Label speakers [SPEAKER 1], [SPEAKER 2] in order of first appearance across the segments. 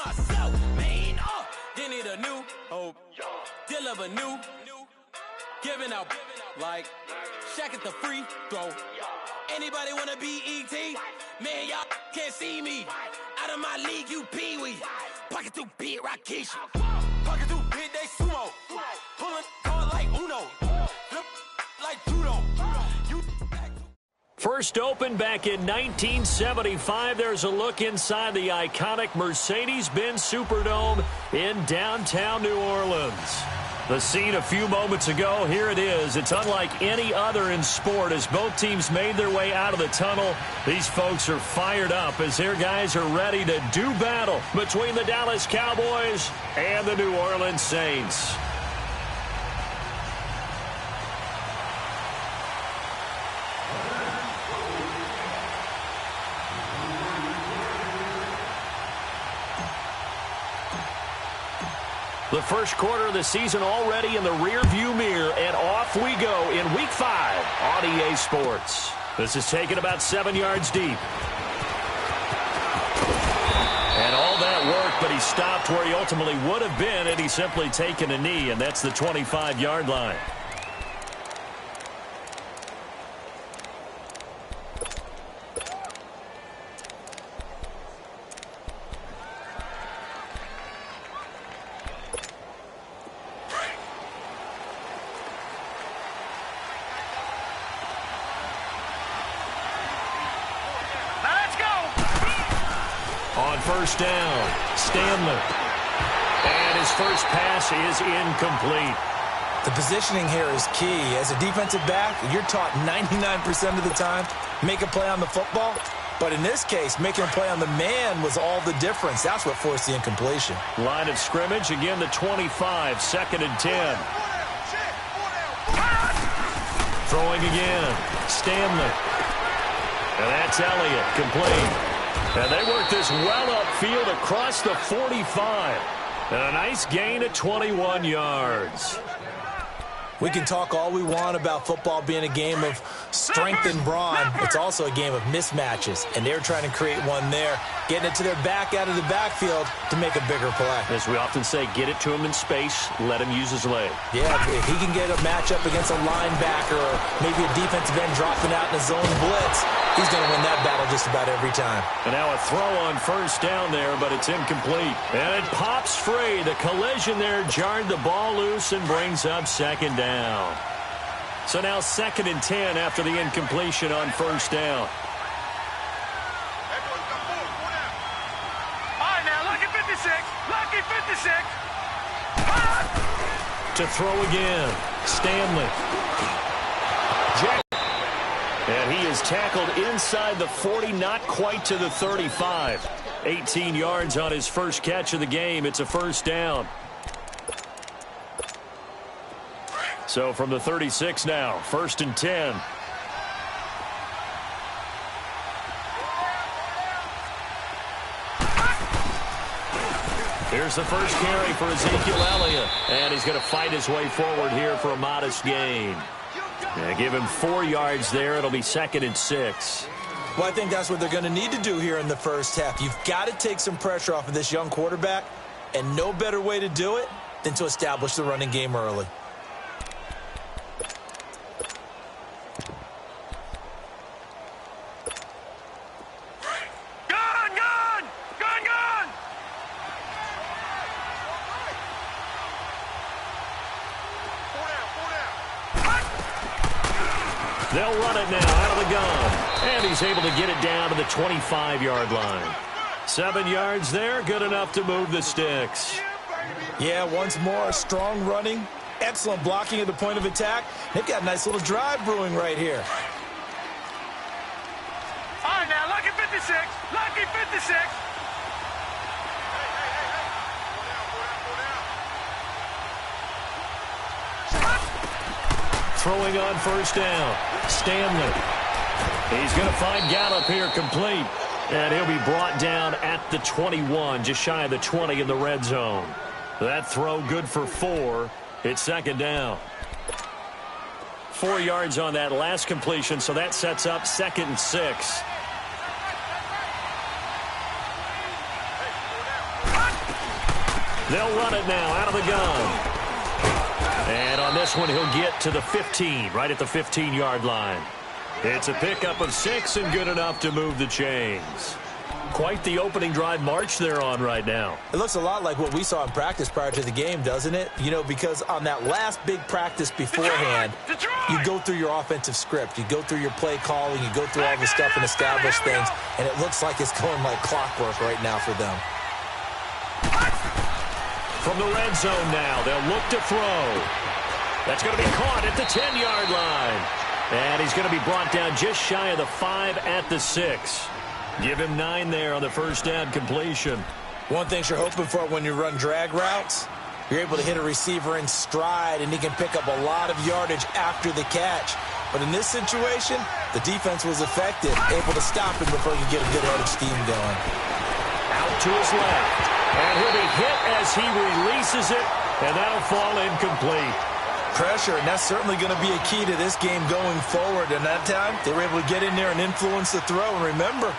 [SPEAKER 1] myself, man. You need a new hope. Deliver new. Giving out like Shaq at the free throw. Anybody wanna be ET? Man, y'all can't see me. Out of my league, you pee-wee. Pocket through beat Rakish. Pocket through beat they sumo. Pulling card like Uno. Flip like judo.
[SPEAKER 2] First opened back in 1975. There's a look inside the iconic Mercedes-Benz Superdome in downtown New Orleans. The scene a few moments ago, here it is. It's unlike any other in sport as both teams made their way out of the tunnel. These folks are fired up as their guys are ready to do battle between the Dallas Cowboys and the New Orleans Saints. The first quarter of the season already in the rearview mirror, and off we go in Week 5 on EA Sports. This is taken about 7 yards deep. And all that work, but he stopped where he ultimately would have been had he simply taken a knee, and that's the 25-yard line. First down, Stanley. And his first pass is incomplete.
[SPEAKER 3] The positioning here is key. As a defensive back, you're taught 99% of the time, make a play on the football. But in this case, making a play on the man was all the difference. That's what forced the incompletion.
[SPEAKER 2] Line of scrimmage, again the 25, second and 10. Throwing again, Stanley. And that's Elliott, complete. And they work this well upfield across the 45. And a nice gain of 21 yards.
[SPEAKER 3] We can talk all we want about football being a game of strength and brawn. It's also a game of mismatches, and they're trying to create one there, getting it to their back out of the backfield to make a bigger play.
[SPEAKER 2] As we often say, get it to him in space, let him use his leg.
[SPEAKER 3] Yeah, if he can get a matchup against a linebacker or maybe a defensive end dropping out in a zone blitz, he's going to win that battle just about every time. And
[SPEAKER 2] now a throw on first down there, but it's incomplete. And it pops free. The collision there jarred the ball loose and brings up second down. So now second and 10 after the incompletion on first down.
[SPEAKER 4] All right, now, lucky 56. Lucky 56.
[SPEAKER 2] To throw again, Stanley. Jack. And he is tackled inside the 40, not quite to the 35. 18 yards on his first catch of the game. It's a first down. So from the 36 now, first and 10. Here's the first carry for Ezekiel Elliott. And he's going to fight his way forward here for a modest gain. Yeah, give him 4 yards there. It'll be second and 6.
[SPEAKER 3] Well, I think that's what they're going to need to do here in the first half. You've got to take some pressure off of this young quarterback, and no better way to do it than to establish the running game early.
[SPEAKER 2] They'll run it now out of the gun. And he's able to get it down to the 25-yard line. 7 yards there, good enough to move the sticks.
[SPEAKER 3] Yeah, once more, strong running, excellent blocking at the point of attack. They've got a nice little drive brewing right here.
[SPEAKER 4] All right, now, lucky 56. Lucky 56.
[SPEAKER 2] Throwing on first down, Stanley. He's going to find Gallup here complete. And he'll be brought down at the 21, just shy of the 20 in the red zone. That throw good for 4. It's second down. 4 yards on that last completion, so that sets up second and 6. They'll run it now out of the gun. And on this one, he'll get to the 15, right at the 15-yard line. It's a pickup of 6 and good enough to move the chains. Quite the opening drive march they're on right now.
[SPEAKER 3] It looks a lot like what we saw in practice prior to the game, doesn't it? You know, because on that last big practice beforehand, you go through your offensive script. You go through your play calling. You go through all the stuff and establish things. And it looks like it's going like clockwork right now for them.
[SPEAKER 2] From the red zone now, they'll look to throw. That's going to be caught at the 10-yard line. And he's going to be brought down just shy of the 5 at the 6. Give him 9 there on the first down completion.
[SPEAKER 3] One thing you're hoping for when you run drag routes, you're able to hit a receiver in stride, and he can pick up a lot of yardage after the catch. But in this situation, the defense was effective, able to stop him before he could get a good head of steam going.
[SPEAKER 2] Out to his left. And he'll be hit as he releases it, and that'll fall incomplete.
[SPEAKER 3] Pressure, and that's certainly going to be a key to this game going forward. And that time, they were able to get in there and influence the throw. And remember,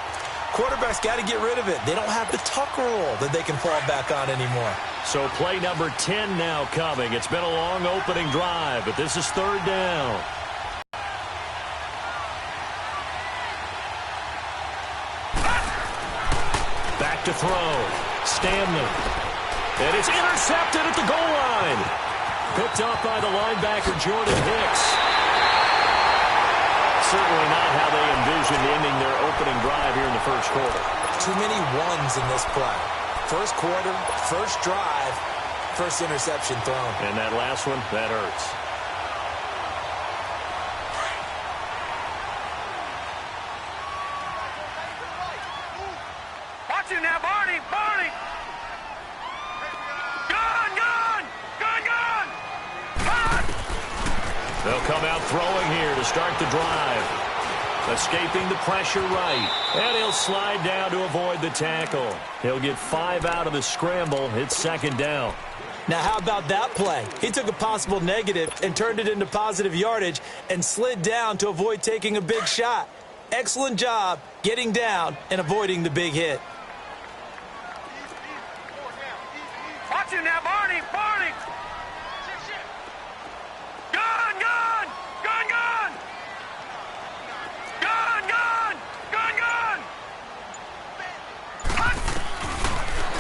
[SPEAKER 3] quarterbacks got to get rid of it. They don't have the tuck rule that they can fall back on anymore.
[SPEAKER 2] So play number 10 now coming. It's been a long opening drive, but this is third down. Back to throw. Stanley. And it's intercepted at the goal line. Picked up by the linebacker, Jordan Hicks. Certainly not how they envisioned ending their opening drive here in the first quarter.
[SPEAKER 3] Too many ones in this play. First quarter, first drive, first interception thrown.
[SPEAKER 2] And that last one, that hurts.
[SPEAKER 4] Watch it now, Barney! Barney! Gun! Gun! Gun! Gun! Gun!
[SPEAKER 2] They'll come out throwing here to start the drive. Escaping the pressure right. And he'll slide down to avoid the tackle. He'll get 5 out of the scramble. It's second down.
[SPEAKER 3] Now, how about that play? He took a possible negative and turned it into positive yardage and slid down to avoid taking a big shot. Excellent job getting down and avoiding the big hit.
[SPEAKER 4] Watch it now, Barney! Barney! Gun! Gun! Gun! Gun! Gun! Gun! Gun! Gun!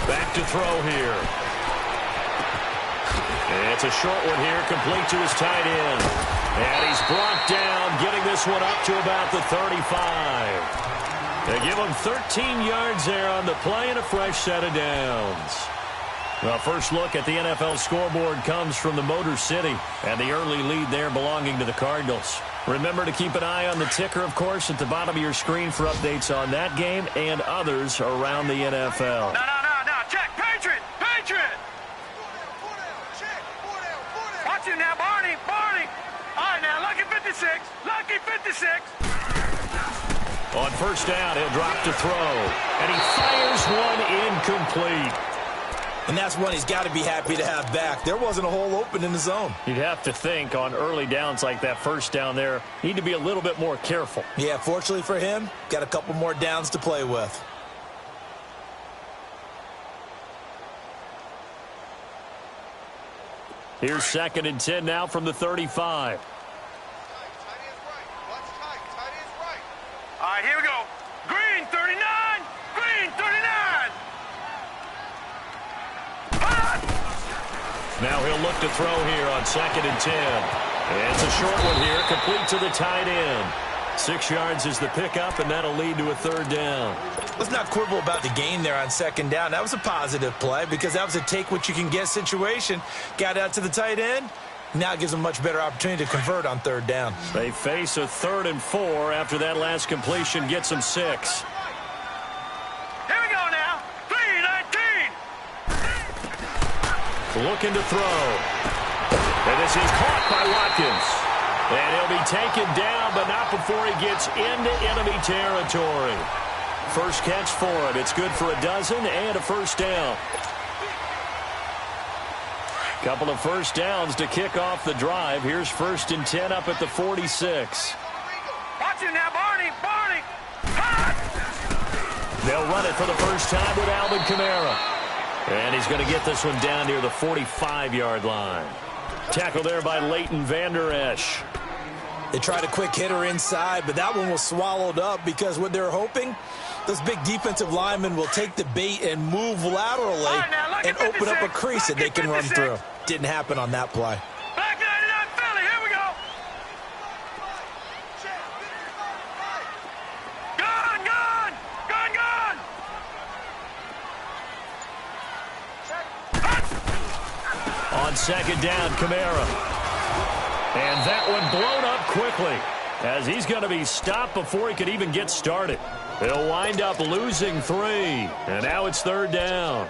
[SPEAKER 2] Back to throw here. It's a short one here, complete to his tight end. And he's brought down, getting this one up to about the 35. They give him 13 yards there on the play and a fresh set of downs. Well, first look at the NFL scoreboard comes from the Motor City, and the early lead there belonging to the Cardinals. Remember to keep an eye on the ticker, of course, at the bottom of your screen for updates on that game and others around the NFL.
[SPEAKER 4] No, check! Patriot! Patriot! Watch it now, Barney! Barney! All right, now, lucky 56! Lucky 56!
[SPEAKER 2] On first down, he'll drop to throw, and he fires one incomplete.
[SPEAKER 3] And that's one he's got to be happy to have back. There wasn't a hole open in the zone.
[SPEAKER 2] You'd have to think on early downs like that first down there, need to be a little bit more careful.
[SPEAKER 3] Yeah, fortunately for him, got a couple more downs to play with.
[SPEAKER 2] Here's 2nd and 10 now from the 35.
[SPEAKER 4] All right, here we go. Green, 39! Green, 39!
[SPEAKER 2] Now he'll look to throw here on 2nd and 10. And it's a short one here, complete to the tight end. 6 yards is the pickup, and that'll lead to a third down.
[SPEAKER 3] Let's not quibble about the gain there on 2nd down. That was a positive play because that was a take-what-you-can-get situation. Got out to the tight end. Now it gives them a much better opportunity to convert on 3rd down.
[SPEAKER 2] They face a 3rd and 4 after that last completion gets them 6.
[SPEAKER 4] Here we go now. 3-19.
[SPEAKER 2] Looking to throw. And this is caught by Watkins. And he'll be taken down, but not before he gets into enemy territory. First catch for him. It's good for a dozen and a first down. Couple of first downs to kick off the drive. Here's 1st and 10 up at the 46.
[SPEAKER 4] Watch it now, Barney. Barney.
[SPEAKER 2] They'll run it for the first time with Alvin Kamara. And he's going to get this one down near the 45-yard line. Tackle there by Leighton Vander Esch.
[SPEAKER 3] They tried a quick hitter inside, but that one was swallowed up because what they're hoping, those big defensive linemen will take the bait and move laterally and open up a crease that they can run through. Didn't happen on that play.
[SPEAKER 4] Back 99 Philly, here we go. Gone, gone, gone, gone.
[SPEAKER 2] On second down, Kamara. And that one blown up quickly as he's going to be stopped before he could even get started. They'll wind up losing 3, and now it's third down.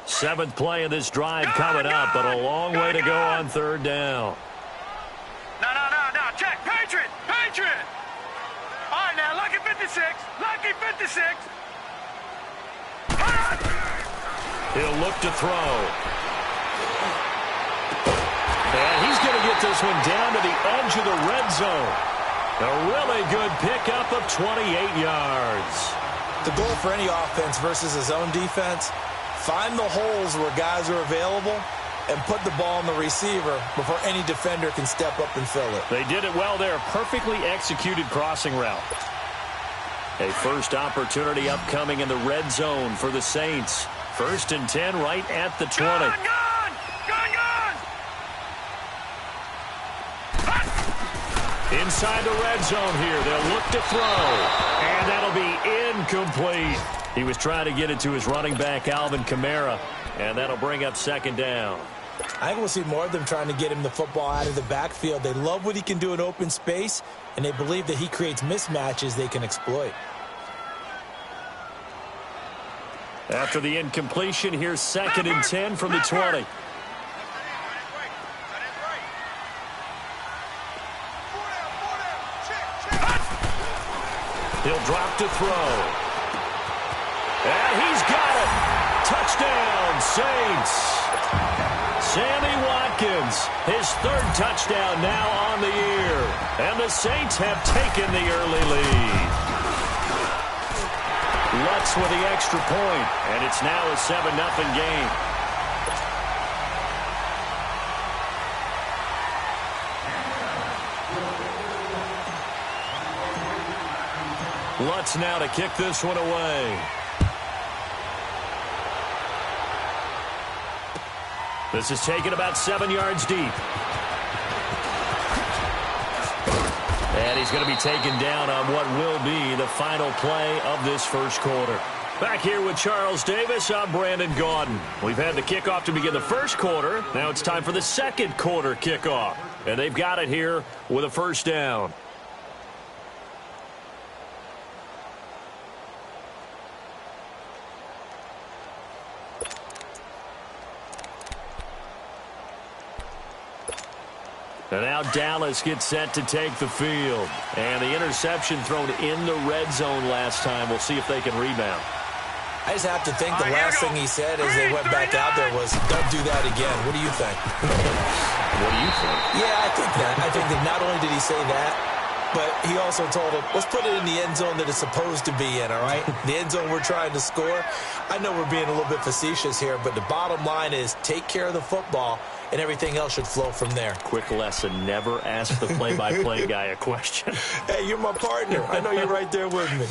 [SPEAKER 2] Seventh play of this drive coming up, but a long way to go on third down.
[SPEAKER 4] No, check, Patriot. All right, now, lucky 56, lucky 56.
[SPEAKER 2] He'll look to throw. And he's going to get this one down to the edge of the red zone. A really good pickup of 28 yards.
[SPEAKER 3] The goal for any offense versus his own defense, find the holes where guys are available and put the ball on the receiver before any defender can step up and fill it.
[SPEAKER 2] They did it well there. Perfectly executed crossing route. A first opportunity upcoming in the red zone for the Saints. 1st and 10 right at the 20.
[SPEAKER 4] Gone.
[SPEAKER 2] Inside the red zone here. They'll look to throw. And that'll be incomplete. He was trying to get it to his running back, Alvin Kamara. And that'll bring up second down.
[SPEAKER 3] I think we'll see more of them trying to get him the football out of the backfield. They love what he can do in open space, and they believe that he creates mismatches they can exploit.
[SPEAKER 2] After the incompletion, here's 2nd and 10 from the 20. He'll drop to throw. And he's got it. Touchdown, Saints. Sammy Watkins, his 3rd touchdown now on the year. And the Saints have taken the early lead. Lutz with the extra point, and it's now a 7-0 game. Lutz now to kick this one away. This is taken about 7 yards deep. And he's going to be taken down on what will be the final play of this first quarter. Back here with Charles Davis, I'm Brandon Gaudin. We've had the kickoff to begin the first quarter. Now it's time for the second quarter kickoff. And they've got it here with a first down. And now Dallas gets set to take the field. And the interception thrown in the red zone last time. We'll see if they can rebound.
[SPEAKER 3] I just have to think the last thing he said as they went back out there was, don't do that again. What do you think?
[SPEAKER 2] What do you think?
[SPEAKER 3] Yeah, I think that. I think that not only did he say that, but he also told him, let's put it in the end zone that it's supposed to be in, all right? The end zone we're trying to score. I know we're being a little bit facetious here, but the bottom line is take care of the football, and everything else should flow from there.
[SPEAKER 2] Quick lesson, never ask the play-by-play guy a question.
[SPEAKER 3] Hey, you're my partner. I know you're right there with me.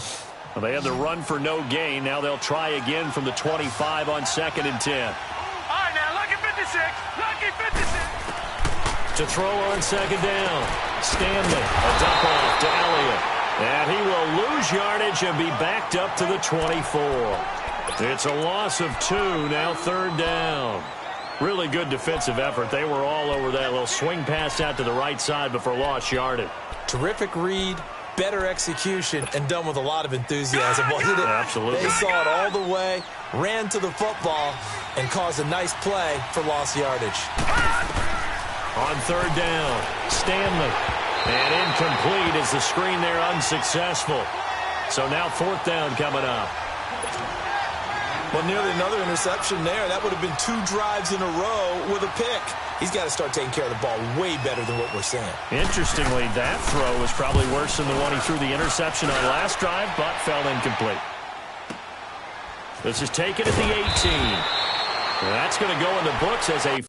[SPEAKER 2] Well, they had the run for no gain. Now they'll try again from the 25 on 2nd and 10.
[SPEAKER 4] All right, now, lucky 56, lucky 56.
[SPEAKER 2] To throw on second down. Stanley, a dump off to Elliott. And he will lose yardage and be backed up to the 24. It's a loss of 2, now third down. Really good defensive effort. They were all over that little swing pass out to the right side before lost yardage.
[SPEAKER 3] Terrific read, better execution, and done with a lot of enthusiasm, wasn't it?
[SPEAKER 2] Absolutely.
[SPEAKER 3] They saw it all the way, ran to the football, and caused a nice play for lost yardage.
[SPEAKER 2] On third down, Stanley. And incomplete as the screen there unsuccessful. So now 4th down coming up.
[SPEAKER 3] Well, nearly another interception there. That would have been 2 drives in a row with a pick. He's got to start taking care of the ball way better than what we're seeing.
[SPEAKER 2] Interestingly, that throw was probably worse than the one he threw the interception on last drive, but fell incomplete. This is taken at the 18. And that's going to go in the books as a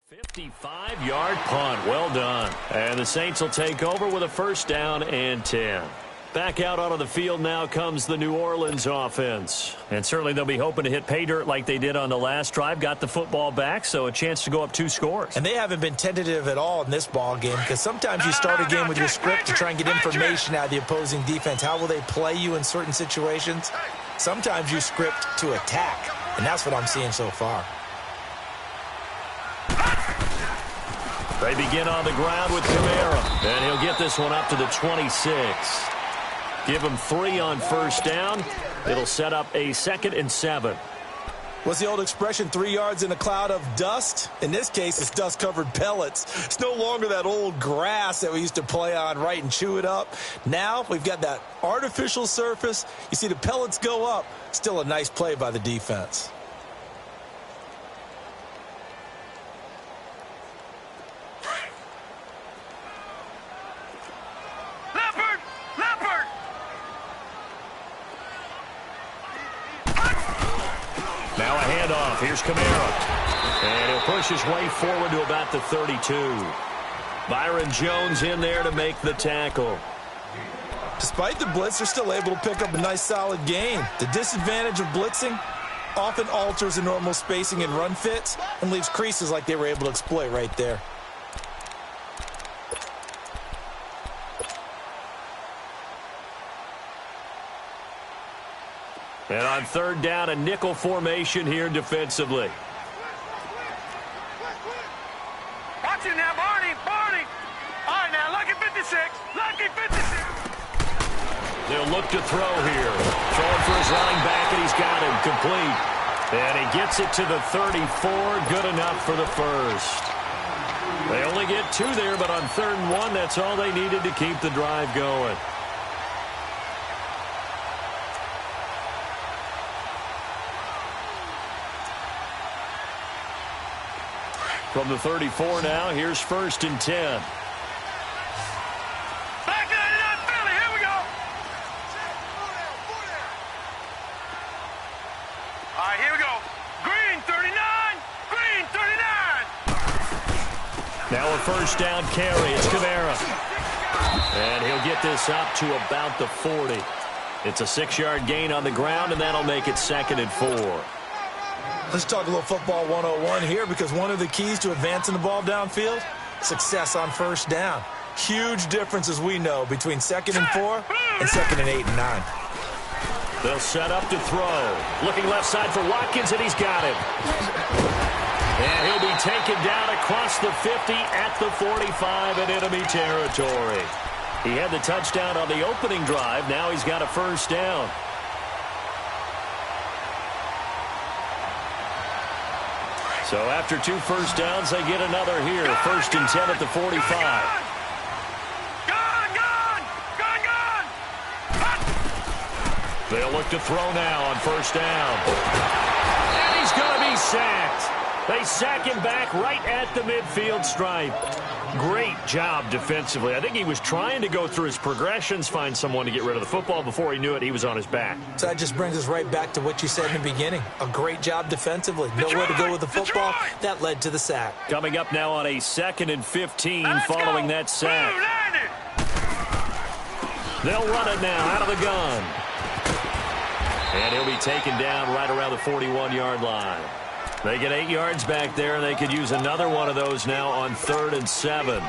[SPEAKER 2] .55-yard punt. Well done. And the Saints will take over with a 1st down and 10. Back out onto the field now comes the New Orleans offense. And certainly they'll be hoping to hit pay dirt like they did on the last drive. Got the football back, so a chance to go up 2 scores.
[SPEAKER 3] And they haven't been tentative at all in this ball game, because sometimes you start a game with your script to try and get information out of the opposing defense. How will they play you in certain situations? Sometimes you script to attack, and that's what I'm seeing so far.
[SPEAKER 2] They begin on the ground with Kamara, and he'll get this one up to the 26. Give him 3 on 1st down. It'll set up a 2nd and 7.
[SPEAKER 3] What's the old expression, 3 yards in a cloud of dust? In this case, it's dust-covered pellets. It's no longer that old grass that we used to play on, right, and chew it up. Now we've got that artificial surface. You see the pellets go up. Still a nice play by the defense.
[SPEAKER 2] Now a handoff. Here's Kamara. And he'll push his way forward to about the 32. Byron Jones in there to make the tackle.
[SPEAKER 3] Despite the blitz, they're still able to pick up a nice, solid gain. The disadvantage of blitzing often alters the normal spacing and run fits and leaves creases like they were able to exploit right there.
[SPEAKER 2] And on 3rd down, a nickel formation here defensively.
[SPEAKER 4] Watch it now, Barney. All right, now, lucky 56. Lucky 56.
[SPEAKER 2] They'll look to throw here. Throwing for his running back, and he's got him complete. And he gets it to the 34. Good enough for the 1st. They only get 2 there, but on 3rd and 1, that's all they needed to keep the drive going. From the 34 now, here's 1st and 10.
[SPEAKER 4] Back to the Philly. Here we go. All right, here we go. Green 39. Green 39.
[SPEAKER 2] Now a 1st down carry. It's Kamara. And he'll get this up to about the 40. It's a 6-yard gain on the ground, and that'll make it 2nd and 4.
[SPEAKER 3] Let's talk a little football 101 here, because one of the keys to advancing the ball downfield, success on 1st down. Huge difference, as we know, between 2nd and 4 and 2nd and 8 and 9.
[SPEAKER 2] They'll set up to throw. Looking left side for Watkins, and he's got him. And he'll be taken down across the 50 at the 45 in enemy territory. He had the touchdown on the opening drive. Now he's got a 1st down. So after 2 1st downs, they get another here. 1st and 10 at the 45. They'll look to throw now on 1st down. And he's going to be sacked. They sack him back right at the midfield stripe. Great job defensively. I think he was trying to go through his progressions, find someone to get rid of the football. Before he knew it, he was on his back.
[SPEAKER 3] So that just brings us right back to what you said in the beginning. A great job defensively. Nowhere to go with the football. That led to the sack.
[SPEAKER 2] Coming up now on a 2nd and 15 following that sack. They'll run it now out of the gun. And he'll be taken down right around the 41-yard line. They get 8 yards back there, and they could use another one of those now on 3rd and 7.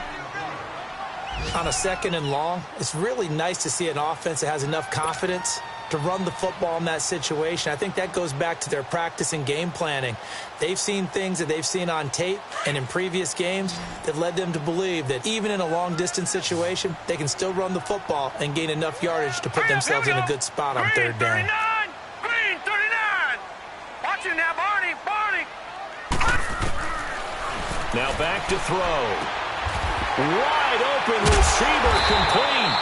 [SPEAKER 3] On a 2nd and long, it's really nice to see an offense that has enough confidence to run the football in that situation. I think that goes back to their practice and game planning. They've seen things that they've seen on tape and in previous games that led them to believe that even in a long-distance situation, they can still run the football and gain enough yardage to put themselves in a good spot on 3rd down.
[SPEAKER 4] Green 39. Watch it now, Barney.
[SPEAKER 2] Now back to throw. Wide open receiver complete.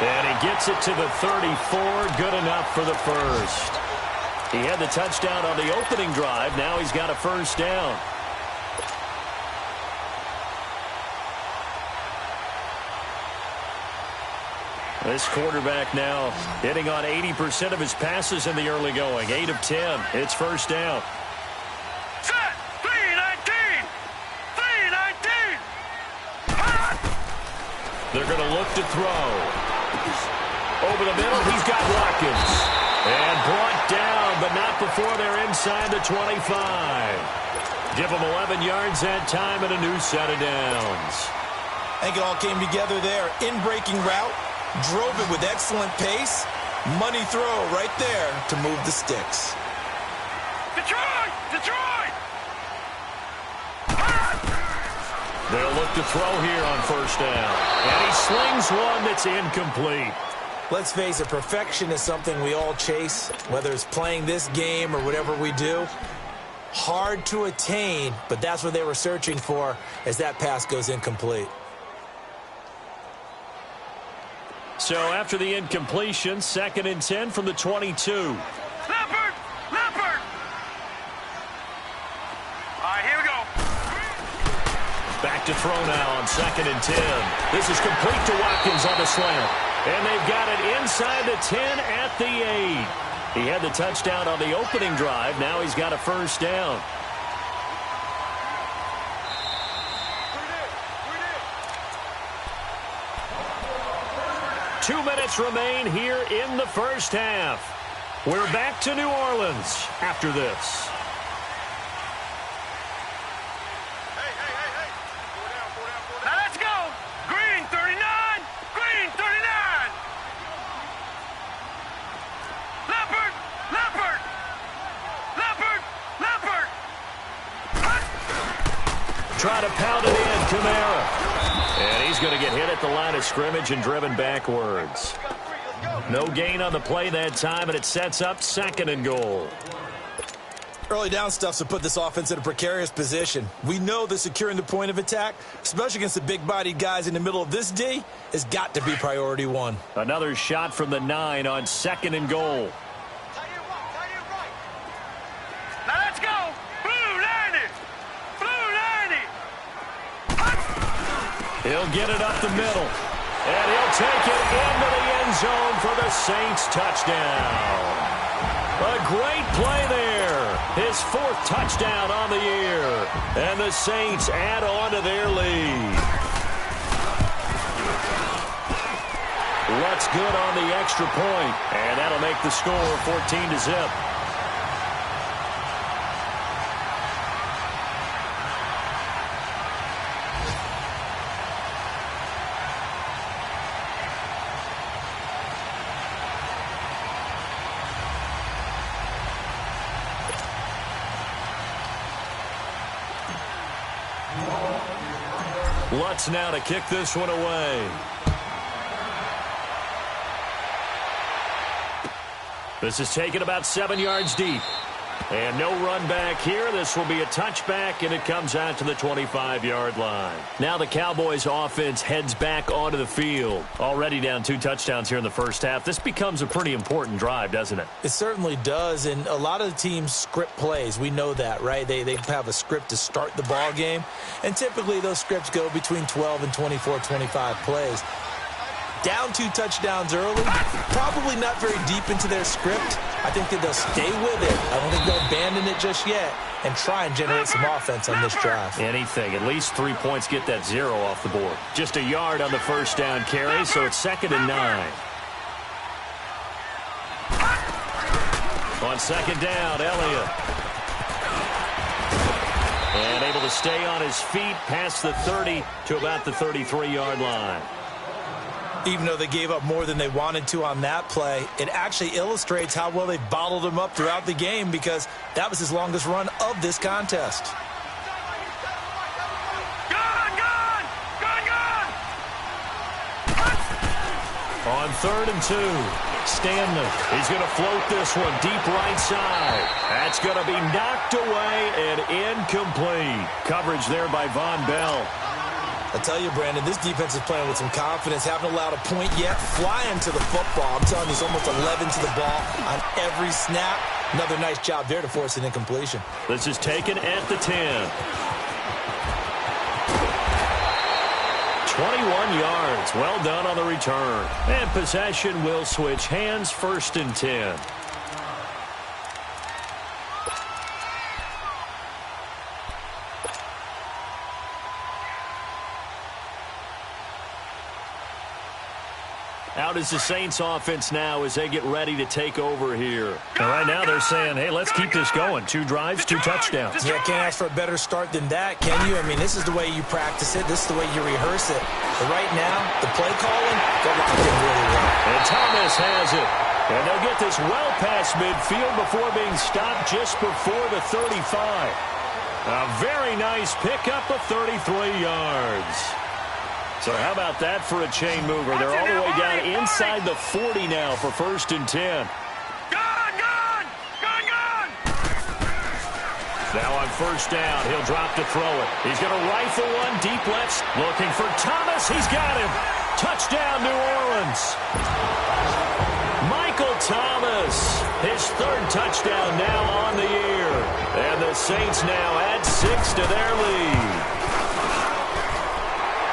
[SPEAKER 2] And he gets it to the 34. Good enough for the first. He had the touchdown on the opening drive. Now he's got a first down. This quarterback now hitting on 80% of his passes in the early going. 8 of 10. It's first down.
[SPEAKER 4] Set. 3-19. 3-19.
[SPEAKER 2] They're going to look to throw. Over the middle, he's got Watkins. And brought down, but not before they're inside the 25. Give them 11 yards that time and a new set of downs.
[SPEAKER 3] I think it all came together there. In-breaking route, drove it with excellent pace. Money throw right there to move the sticks.
[SPEAKER 4] Detroit!
[SPEAKER 2] They'll look to throw here on first down. And he slings one that's incomplete.
[SPEAKER 3] Let's face it, perfection is something we all chase, whether it's playing this game or whatever we do. Hard to attain, but that's what they were searching for as that pass goes incomplete.
[SPEAKER 2] So after the incompletion, 2nd and 10 from the 22.
[SPEAKER 4] Leopard! All right, here we go.
[SPEAKER 2] Back to throw now on 2nd and 10. This is complete to Watkins on the slant. And they've got it inside the 10 at the 8. He had the touchdown on the opening drive. Now he's got a first down. Two minutes remain here in the first half. We're back to New Orleans after this.
[SPEAKER 4] Now let's go. Green 39. Leopard.
[SPEAKER 2] Try to pound it in, Kamara. And he's going to get hit at the line of scrimmage and driven backwards. No gain on the play that time, and it sets up 2nd and goal.
[SPEAKER 3] Early down stuffs will put this offense in a precarious position. We know that securing the point of attack, especially against the big-bodied guys in the middle of this D, has got to be priority 1.
[SPEAKER 2] Another shot from the 9 on 2nd and goal.
[SPEAKER 4] Now let's go. Blue 90.
[SPEAKER 2] He'll get it up the middle. And he'll take it into the end zone for the Saints touchdown. A great play there. His 4th touchdown on the year. And the Saints add on to their lead. What's good on the extra point. And that'll make the score 14-0. Lutz now to kick this one away. This is taken about 7 yards deep. And no run back here. This will be a touchback, and it comes out to the 25-yard line. Now the Cowboys offense heads back onto the field. Already down 2 touchdowns here in the first half. This becomes a pretty important drive, doesn't it?
[SPEAKER 3] It certainly does, and a lot of the teams script plays. We know that, right? They have a script to start the ball game, and typically those scripts go between 12 and 24, 25 plays. Down 2 touchdowns early, probably not very deep into their script. I think that they'll stay with it. I don't think they'll abandon it just yet and try and generate some offense on this drive.
[SPEAKER 2] Anything. At least 3 points get that 0 off the board. Just a yard on the first down carry, so it's 2nd and 9. On second down, Elliott. And able to stay on his feet past the 30 to about the 33-yard line.
[SPEAKER 3] Even though they gave up more than they wanted to on that play, it actually illustrates how well they bottled him up throughout the game, because that was his longest run of this contest.
[SPEAKER 2] On 3rd and 2, Stanley. He's going to float this one deep right side. That's going to be knocked away and incomplete. Coverage there by Von Bell.
[SPEAKER 3] I tell you, Brandon, this defense is playing with some confidence. Haven't allowed a point yet. Flying to the football. I'm telling you, it's almost 11 to the ball on every snap. Another nice job there to force an incompletion.
[SPEAKER 2] This is taken at the 10. 21 yards. Well done on the return. And possession will switch hands. 1st and 10. Out is the Saints offense now as they get ready to take over here. And right now they're saying, hey, let's keep this going. 2 drives, 2 touchdowns.
[SPEAKER 3] Yeah, can't ask for a better start than that, can you? I mean, this is the way you practice it. This is the way you rehearse it. But right now, the play calling, they're locked in really well.
[SPEAKER 2] And Thomas has it. And they'll get this well past midfield before being stopped just before the 35. A very nice pickup of 33 yards. So how about that for a chain mover? They're all the way down inside the 40 now for 1st and 10.
[SPEAKER 4] Gone!
[SPEAKER 2] Now on 1st down, he'll drop to throw it. He's going to rifle one deep left, looking for Thomas. He's got him. Touchdown, New Orleans. Michael Thomas, his 3rd touchdown now on the year. And the Saints now add 6 to their lead.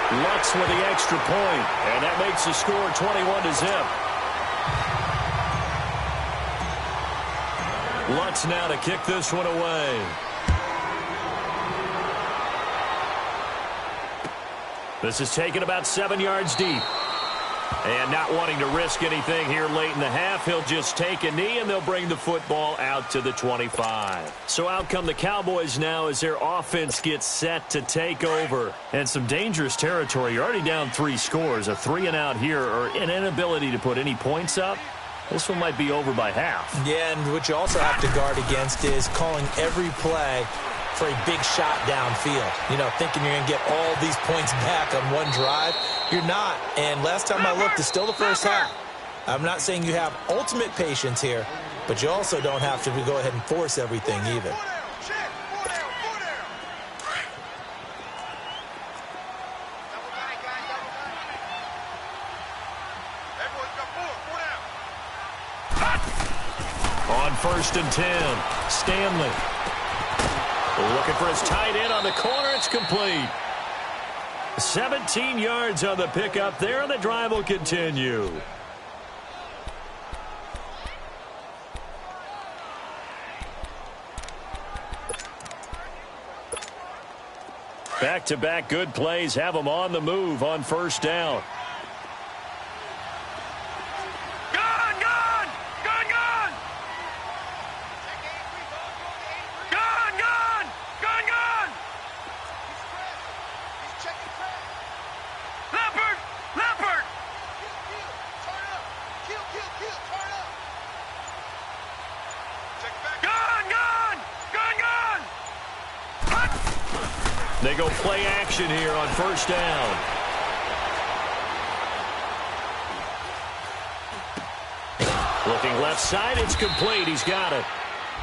[SPEAKER 2] Lutz with the extra point, and that makes the score 21 to zip. Lutz now to kick this one away. This is taken about 7 yards deep. And not wanting to risk anything here late in the half, he'll just take a knee, and they'll bring the football out to the 25. So out come the Cowboys now as their offense gets set to take over. And some dangerous territory. You're already down 3 scores. A 3-and-out here, or an inability to put any points up. This one might be over by half.
[SPEAKER 3] Yeah, and what you also have to guard against is calling every play for a big shot downfield. You know, thinking you're going to get all these points back on one drive. You're not. And last time I looked, it's still the first half. I'm not saying you have ultimate patience here, but you also don't have to go ahead and force everything either.
[SPEAKER 2] On 1st and 10, Stanley. Looking for his tight end on the corner. It's complete. 17 yards on the pickup there, and the drive will continue. Back-to-back good plays have them on the move on 1st down. They go play action here on 1st down. Looking left side, it's complete. He's got it.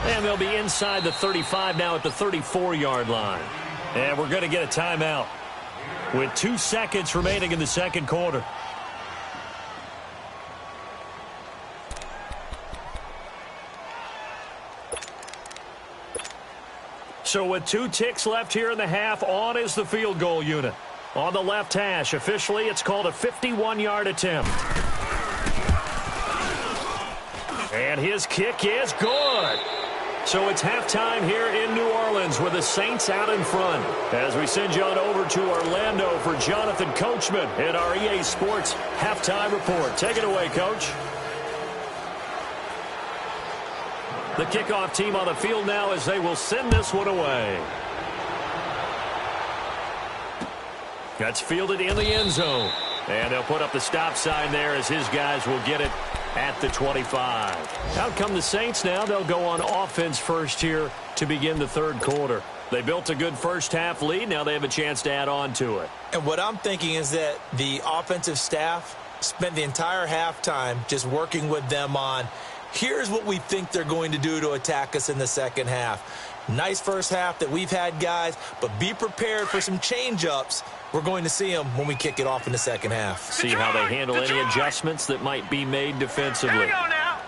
[SPEAKER 2] And they'll be inside the 35 now at the 34-yard line. And we're going to get a timeout with 2 seconds remaining in the 2nd quarter. So with 2 ticks left here in the half, on is the field goal unit. On the left hash, officially it's called a 51-yard attempt. And his kick is good. So it's halftime here in New Orleans with the Saints out in front. As we send you on over to Orlando for Jonathan Coachman in our EA Sports Halftime Report. Take it away, Coach. The kickoff team on the field now as they will send this one away. That's fielded in the end zone. And they'll put up the stop sign there as his guys will get it at the 25. Out come the Saints now. They'll go on offense first here to begin the third quarter. They built a good first half lead. Now they have a chance to add on to it.
[SPEAKER 3] And what I'm thinking is that the offensive staff spent the entire halftime just working with them on, here's what we think they're going to do to attack us in the second half. Nice first half that we've had, guys, but be prepared for some change-ups. We're going to see them when we kick it off in the second half.
[SPEAKER 2] See how they handle any adjustments that might be made defensively.
[SPEAKER 4] Here we go now.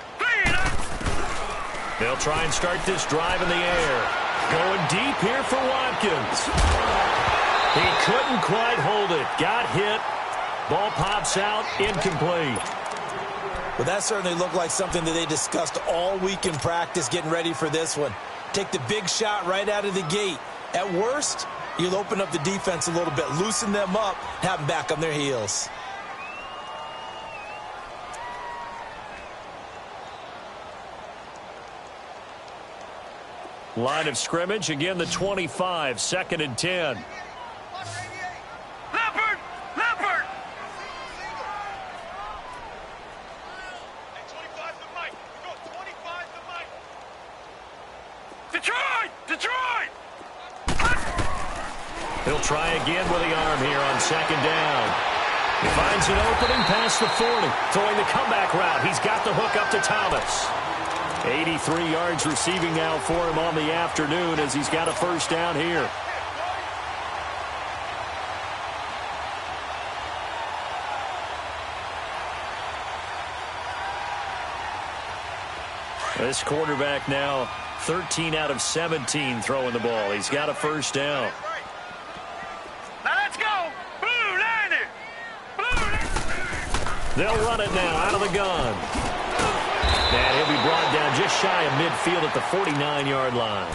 [SPEAKER 2] They'll try and start this drive in the air. Going deep here for Watkins. He couldn't quite hold it. Got hit. Ball pops out. Incomplete.
[SPEAKER 3] Well, that certainly looked like something that they discussed all week in practice getting ready for this one. Take the big shot right out of the gate. At worst, you'll open up the defense a little bit, loosen them up, have them back on their heels.
[SPEAKER 2] Line of scrimmage, again the 25, 2nd and 10.
[SPEAKER 4] Leopard! Leopard! Detroit! Detroit!
[SPEAKER 2] He'll try again with the arm here on 2nd down. He finds an opening past the 40. Throwing the comeback route. He's got the hook up to Thomas. 83 yards receiving now for him on the afternoon as he's got a first down here. This quarterback now 13 out of 17 throwing the ball. He's got a first down.
[SPEAKER 4] Now let's go! Blue 90! Blue 90!
[SPEAKER 2] They'll run it now out of the gun. And he'll be brought down just shy of midfield at the 49-yard line.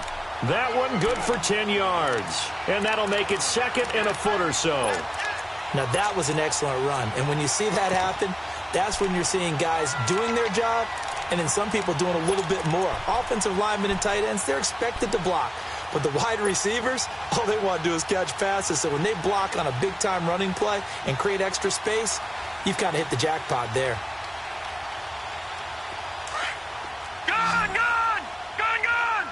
[SPEAKER 2] That one good for 10 yards. And that'll make it 2nd and a foot or so.
[SPEAKER 3] Now, that was an excellent run. And when you see that happen, that's when you're seeing guys doing their job and then some people doing a little bit more. Offensive linemen and tight ends, they're expected to block. But the wide receivers, all they want to do is catch passes. So when they block on a big-time running play and create extra space, you've kind of hit the jackpot there.
[SPEAKER 4] Gun! Gun! Gun! Gun!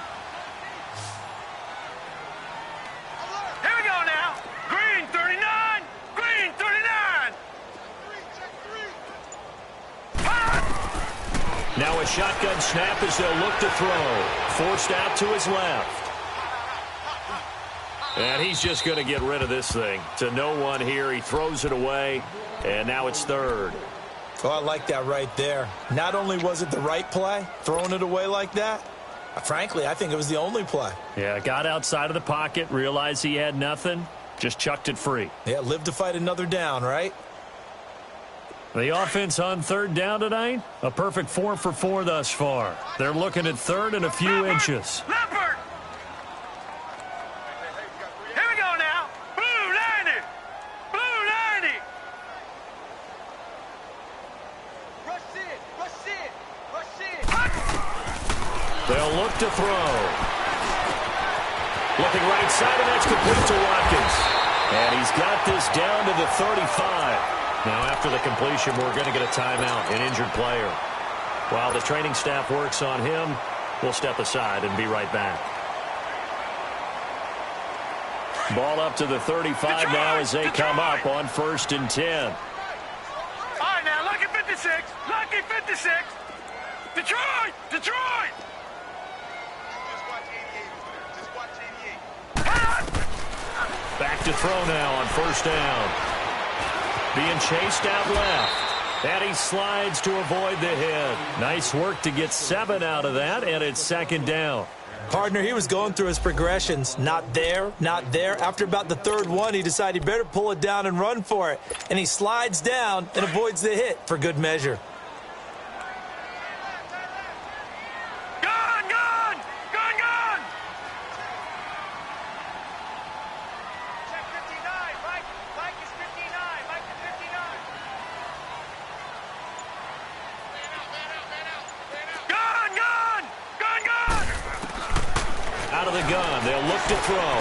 [SPEAKER 4] Here we go now. Green 39! Green 39!
[SPEAKER 2] Now a shotgun snap as they'll look to throw. Forced out to his left. And he's just going to get rid of this thing. To no one here. He throws it away. And now it's 3rd.
[SPEAKER 3] Oh, I like that right there. Not only was it the right play, throwing it away like that, frankly, I think it was the only play.
[SPEAKER 2] Yeah, got outside of the pocket, realized he had nothing, just chucked it free.
[SPEAKER 3] Yeah, live to fight another down, right?
[SPEAKER 2] The offense on 3rd down tonight, a perfect 4 for 4 thus far. They're looking at 3rd and a few inches.
[SPEAKER 4] Leopard! Here we go now. Blue 90! Blue 90! Rush in! Rush in! Rush in!
[SPEAKER 2] They'll look to throw. Looking right side, and that's complete to Watkins. And he's got this down to the 35. Now, after the completion, we're going to get a timeout, an injured player. While the training staff works on him, we'll step aside and be right back. Ball up to the 35 now as they come up on 1st and 10.
[SPEAKER 4] All right, now, lucky 56. Lucky 56. Detroit! Detroit! Just watch 88 over there. Just watch 88.
[SPEAKER 2] Back to throw now on 1st down. Being chased out left. And he slides to avoid the hit. Nice work to get 7 out of that, and it's 2nd down.
[SPEAKER 3] Partner, he was going through his progressions. Not there, not there. After about the 3rd one, he decided he better pull it down and run for it. And he slides down and avoids the hit for good measure.
[SPEAKER 4] Gun! Gun! Gun! Gun! Check 59. Mike is 59. Mike is 59. Man out. Man out. Man out. Man out. Gun! Gun! Gun! Gun!
[SPEAKER 2] out of the gun. They'll look to throw.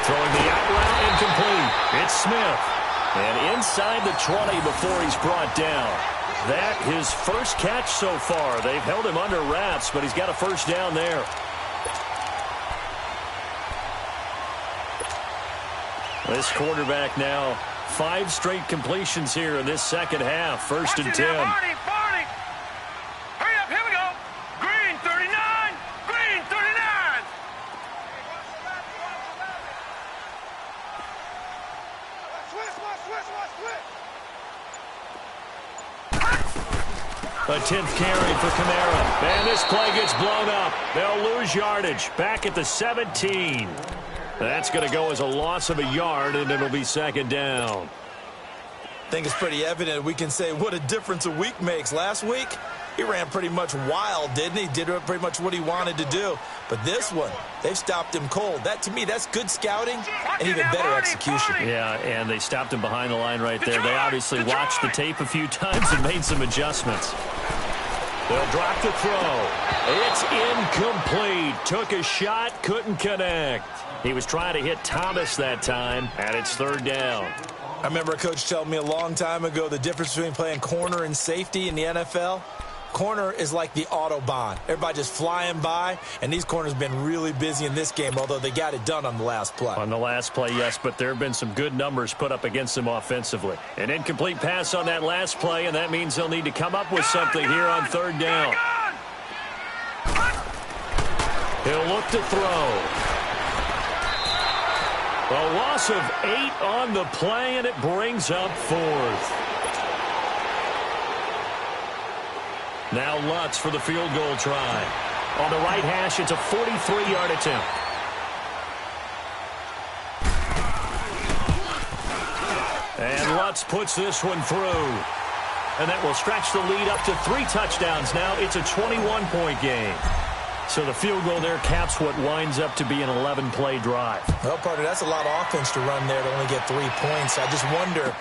[SPEAKER 2] Throwing the out route incomplete. It's Smith. And inside the 20 before he's brought down. That his first catch so far. They've held him under wraps, but he's got a first down there. This quarterback now 5 straight completions here in this second half. First and 10.
[SPEAKER 4] Barney, Barney. Hurry up, here we go. Green 39, Green 39.
[SPEAKER 2] A 10th carry for Kamara. And this play gets blown up. They'll lose yardage. Back at the 17. That's going to go as a loss of a yard, and it'll be second down.
[SPEAKER 3] I think it's pretty evident. We can say what a difference a week makes. Last week, he ran pretty much wild, didn't he? Did pretty much what he wanted to do. But this one, they've stopped him cold. That, to me, that's good scouting and even better execution.
[SPEAKER 2] Yeah, and they stopped him behind the line right there. They obviously watched the tape a few times and made some adjustments. They'll drop the throw. It's incomplete. Took a shot, couldn't connect. He was trying to hit Thomas that time, and it's third down.
[SPEAKER 3] I remember a coach telling me a long time ago the difference between playing corner and safety in the NFL. Corner is like the Autobahn. Everybody just flying by, and these corners have been really busy in this game, although they got it done on the last play.
[SPEAKER 2] On the last play, yes, but there have been some good numbers put up against them offensively. An incomplete pass on that last play, and that means they'll need to come up with something here on third down. He'll look to throw. A loss of 8 on the play, and it brings up 4th. Now Lutz for the field goal try. On the right hash, it's a 43-yard attempt. And Lutz puts this one through. And that will stretch the lead up to 3 touchdowns now. It's a 21-point game. So the field goal there caps what winds up to be an 11-play drive.
[SPEAKER 3] Well, partner, that's a lot of offense to run there to only get 3 points. I just wonder,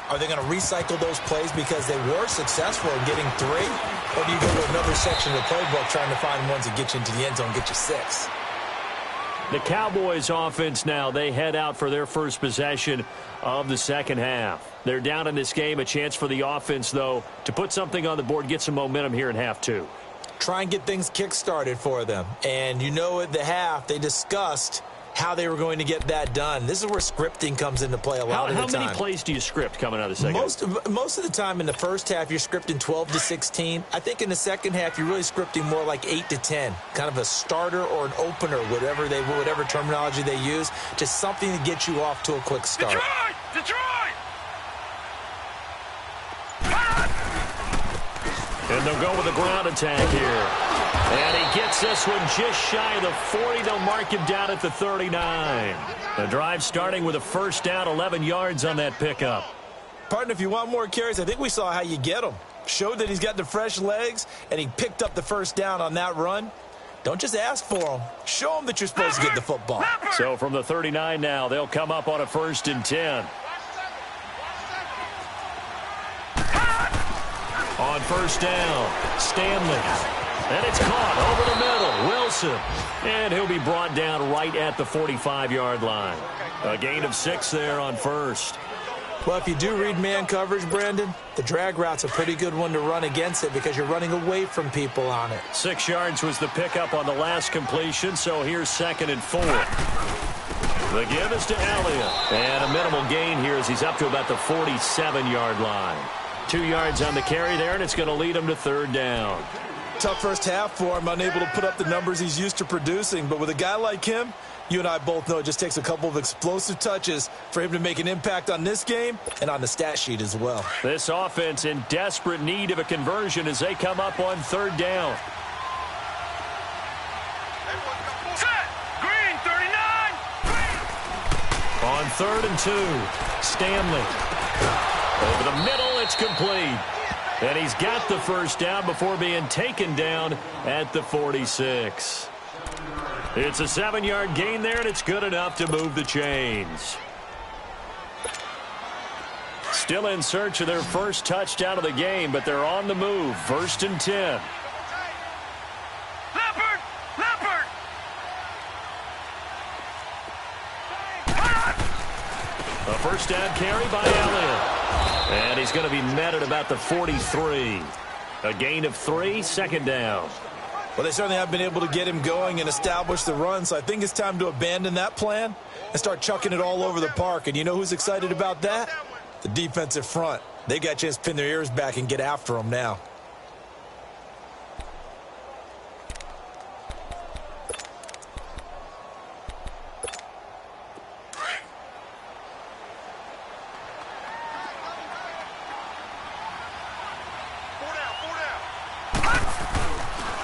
[SPEAKER 3] are they going to recycle those plays because they were successful in getting 3? Or do you go to another section of the playbook trying to find ones that get you into the end zone and get you 6?
[SPEAKER 2] The Cowboys offense now, they head out for their first possession of the second half. They're down in this game. A chance for the offense, though, to put something on the board, get some momentum here in half 2.
[SPEAKER 3] Try and get things kick-started for them. And you know at the half, they discussed how they were going to get that done. This is where scripting comes into play a lot of the time.
[SPEAKER 2] How many plays do you script coming out of the second?
[SPEAKER 3] Most of the time in the first half, you're scripting 12 to 16. I think in the second half, you're really scripting more like 8 to 10. Kind of a starter or an opener, whatever terminology they use. Just something to get you off to a quick start.
[SPEAKER 4] Detroit!
[SPEAKER 2] And they'll go with a ground attack here. And he gets this one just shy of the 40. They'll mark him down at the 39. The drive starting with a first down, 11 yards on that pickup.
[SPEAKER 3] Partner, if you want more carries, I think we saw how you get them. Showed that he's got the fresh legs, and he picked up the first down on that run. Don't just ask for them. Show them that you're supposed to get the football.
[SPEAKER 2] So from the 39 now, they'll come up on a 1st and 10. On first down, Stanley. And it's caught over the middle. Wilson. And he'll be brought down right at the 45-yard line. A gain of 6 there on first.
[SPEAKER 3] Well, if you do read man coverage, Brandon, the drag route's a pretty good one to run against it because you're running away from people on it.
[SPEAKER 2] 6 yards was the pickup on the last completion, so here's 2nd and 4. The give is to Elliott. And a minimal gain here as he's up to about the 47-yard line. 2 yards on the carry there, and it's going to lead him to 3rd down.
[SPEAKER 3] Tough first half for him, unable to put up the numbers he's used to producing. But with a guy like him, you and I both know it just takes a couple of explosive touches for him to make an impact on this game and on the stat sheet as well.
[SPEAKER 2] This offense in desperate need of a conversion as they come up on 3rd down.
[SPEAKER 4] Set! Green 39!
[SPEAKER 2] On 3rd and 2, Stanley. Over the middle, it's complete. And he's got the first down before being taken down at the 46. It's a 7-yard gain there, and it's good enough to move the chains. Still in search of their first touchdown of the game, but they're on the move. 1st and 10.
[SPEAKER 4] Leopard! Leopard!
[SPEAKER 2] first down carry by Elliott. And he's going to be met at about the 43. A gain of 3, second down.
[SPEAKER 3] Well, they certainly have been able to get him going and establish the run, so I think it's time to abandon that plan and start chucking it all over the park. And you know who's excited about that? The defensive front. They got a chance to pin their ears back and get after him now.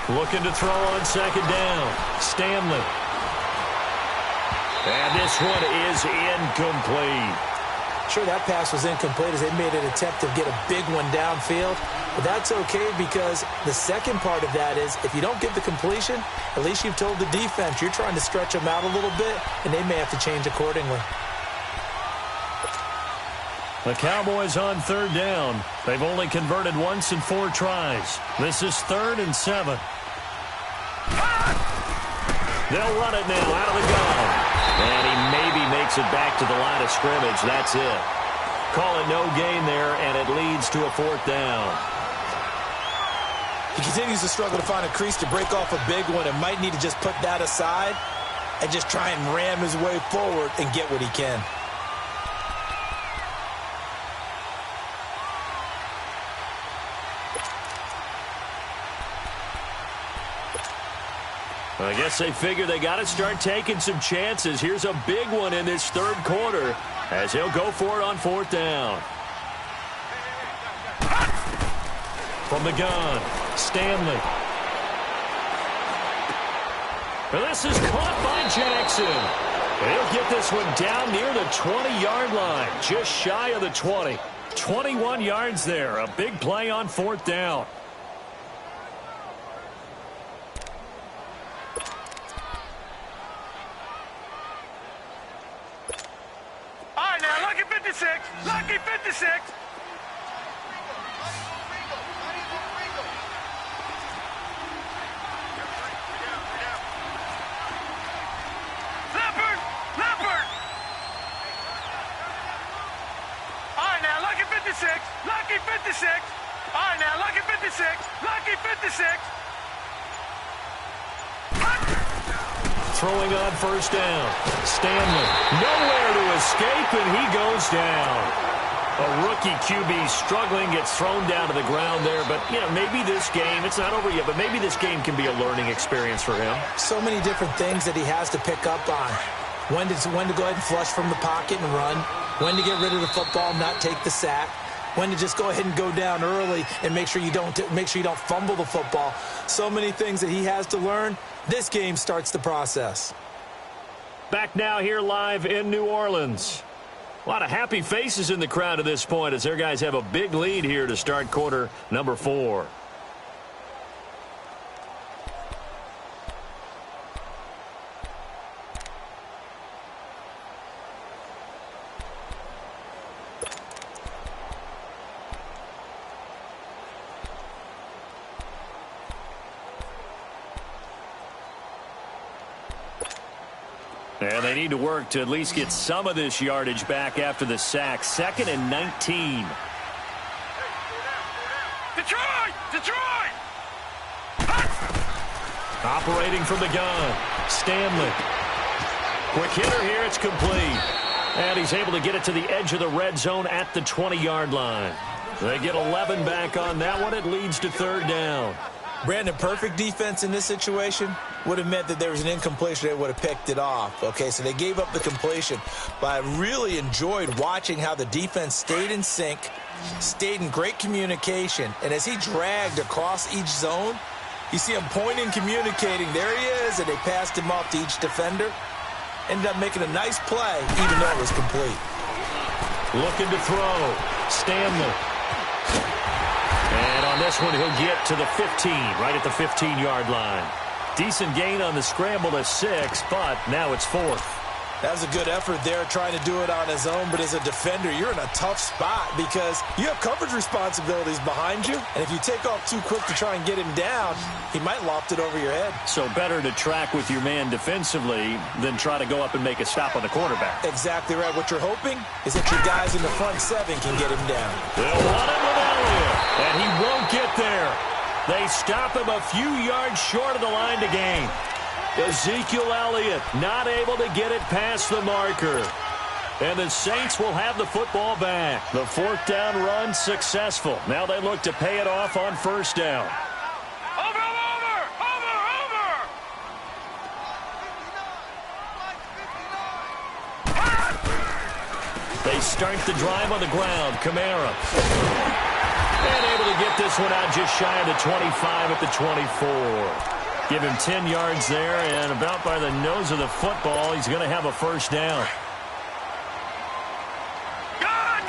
[SPEAKER 2] Looking to throw on second down. Stanley. And this one is incomplete.
[SPEAKER 3] Sure, that pass was incomplete as they made an attempt to get a big one downfield. But that's okay because the second part of that is if you don't get the completion, at least you've told the defense you're trying to stretch them out a little bit, and they may have to change accordingly.
[SPEAKER 2] The Cowboys on third down. They've only converted once in 4 tries. This is 3rd and 7. They'll run it now out of the gun. And he maybe makes it back to the line of scrimmage. That's it. Call it no gain there, and it leads to a 4th down.
[SPEAKER 3] He continues to struggle to find a crease to break off a big one and might need to just put that aside and just try and ram his way forward and get what he can.
[SPEAKER 2] I guess they figure they got to start taking some chances. Here's a big one in this 3rd quarter as he'll go for it on 4th down. From the gun, Stanley. And this is caught by Jackson. He'll get this one down near the 20-yard line, just shy of the 20. 21 yards there, a big play on 4th down.
[SPEAKER 4] Lucky 56. Leopard. All right, now, lucky 56. Lucky 56. All right, now, lucky 56. Lucky 56.
[SPEAKER 2] Throwing on first down. Stanley. Nowhere to escape, and he goes down. A rookie QB struggling, gets thrown down to the ground there. But, you know, maybe this game, it's not over yet, but maybe this game can be a learning experience for him.
[SPEAKER 3] So many different things that he has to pick up on. When to go ahead and flush from the pocket and run. When to get rid of the football, not take the sack. When to just go ahead and go down early and make sure you don't fumble the football. So many things that he has to learn. This game starts the process.
[SPEAKER 2] Back now here live in New Orleans. A lot of happy faces in the crowd at this point as their guys have a big lead here to start quarter number 4. And they need to work to at least get some of this yardage back after the sack. 2nd and 19.
[SPEAKER 4] Detroit!
[SPEAKER 2] Operating from the gun. Stanley. Quick hitter here. It's complete. And he's able to get it to the edge of the red zone at the 20-yard line. They get 11 back on that one. It leads to 3rd down.
[SPEAKER 3] Brandon, perfect defense in this situation would have meant that there was an incompletion. They would have picked it off. Okay, so they gave up the completion. But I really enjoyed watching how the defense stayed in sync, stayed in great communication. And as he dragged across each zone, you see him pointing, communicating. There he is, and they passed him off to each defender. Ended up making a nice play, even though it was complete.
[SPEAKER 2] Looking to throw. Stanley. And on this one, he'll get to the 15, right at the 15-yard line. Decent gain on the scramble to 6, but now it's 4th.
[SPEAKER 3] That was a good effort there, trying to do it on his own. But as a defender, you're in a tough spot because you have coverage responsibilities behind you. And if you take off too quick to try and get him down, he might loft it over your head.
[SPEAKER 2] So better to track with your man defensively than try to go up and make a stop on the quarterback.
[SPEAKER 3] Exactly right. What you're hoping is that your guys in the front seven can get him down.
[SPEAKER 2] They'll want it with Elliott, and he won't get there. They stop him a few yards short of the line to gain. Ezekiel Elliott not able to get it past the marker. And the Saints will have the football back. The fourth down run successful. Now they look to pay it off on first down.
[SPEAKER 4] Over!
[SPEAKER 2] They start the drive on the ground. Kamara. And able to get this one out just shy of the 25 at the 24. Give him 10 yards there, and about by the nose of the football, he's going to have a first down.
[SPEAKER 4] Gun!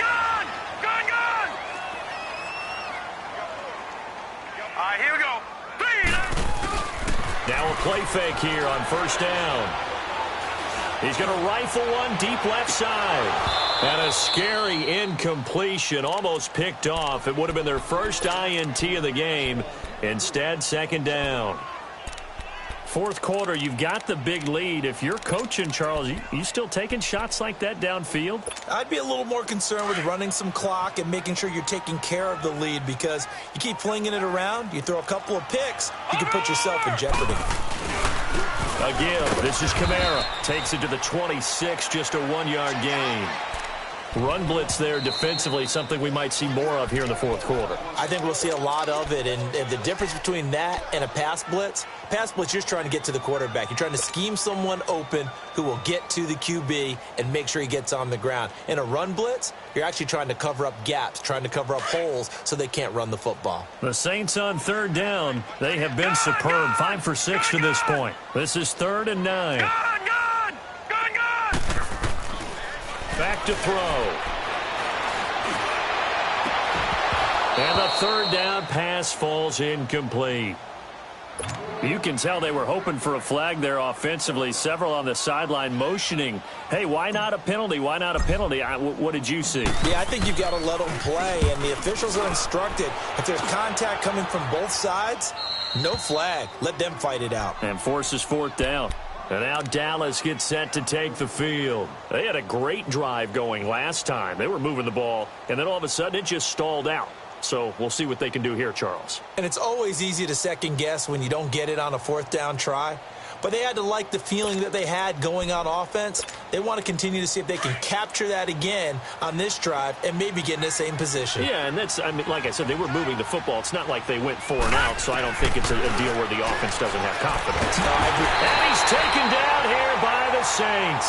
[SPEAKER 4] All right, here we go.
[SPEAKER 2] Now a play fake here on first down. He's going to rifle one deep left side. And a scary incompletion, almost picked off. It would have been their first INT of the game. Instead, second down. Fourth quarter, you've got the big lead. If you're coaching, Charles, you still taking shots like that downfield?
[SPEAKER 3] I'd be a little more concerned with running some clock and making sure you're taking care of the lead, because you keep flinging it around, you throw a couple of picks, you can put yourself in jeopardy.
[SPEAKER 2] Again, this is Kamara. Takes it to the 26, just a 1-yard gain. Run blitz there defensively, something we might see more of here in the fourth quarter.
[SPEAKER 3] I think we'll see a lot of it, and the difference between that and a pass blitz, you're just trying to get to the quarterback. You're trying to scheme someone open who will get to the QB and make sure he gets on the ground. In a run blitz, you're actually trying to cover up gaps, trying to cover up holes so they can't run the football.
[SPEAKER 2] The Saints on third down, they have been superb, 5 for 6 to this point. This is 3rd and 9.
[SPEAKER 4] Gun!
[SPEAKER 2] Back to throw. And the third down pass falls incomplete. You can tell they were hoping for a flag there offensively. Several on the sideline motioning, hey, why not a penalty? Why not a penalty? What did you see?
[SPEAKER 3] Yeah, I think you've got to let them play, and the officials are instructed, if there's contact coming from both sides, no flag. Let them fight it out.
[SPEAKER 2] And forces fourth down. And now Dallas gets set to take the field. They had a great drive going last time. They were moving the ball, and then all of a sudden it just stalled out. So we'll see what they can do here, Charles.
[SPEAKER 3] And it's always easy to second guess when you don't get it on a fourth down try. But they had to like the feeling that they had going on offense. They want to continue to see if they can capture that again on this drive and maybe get in the same position.
[SPEAKER 2] Yeah, and that's, I mean, like I said, they were moving the football. It's not like they went 4 and out, so I don't think it's a deal where the offense doesn't have confidence.
[SPEAKER 3] No, I agree.
[SPEAKER 2] And he's taken down here by the Saints.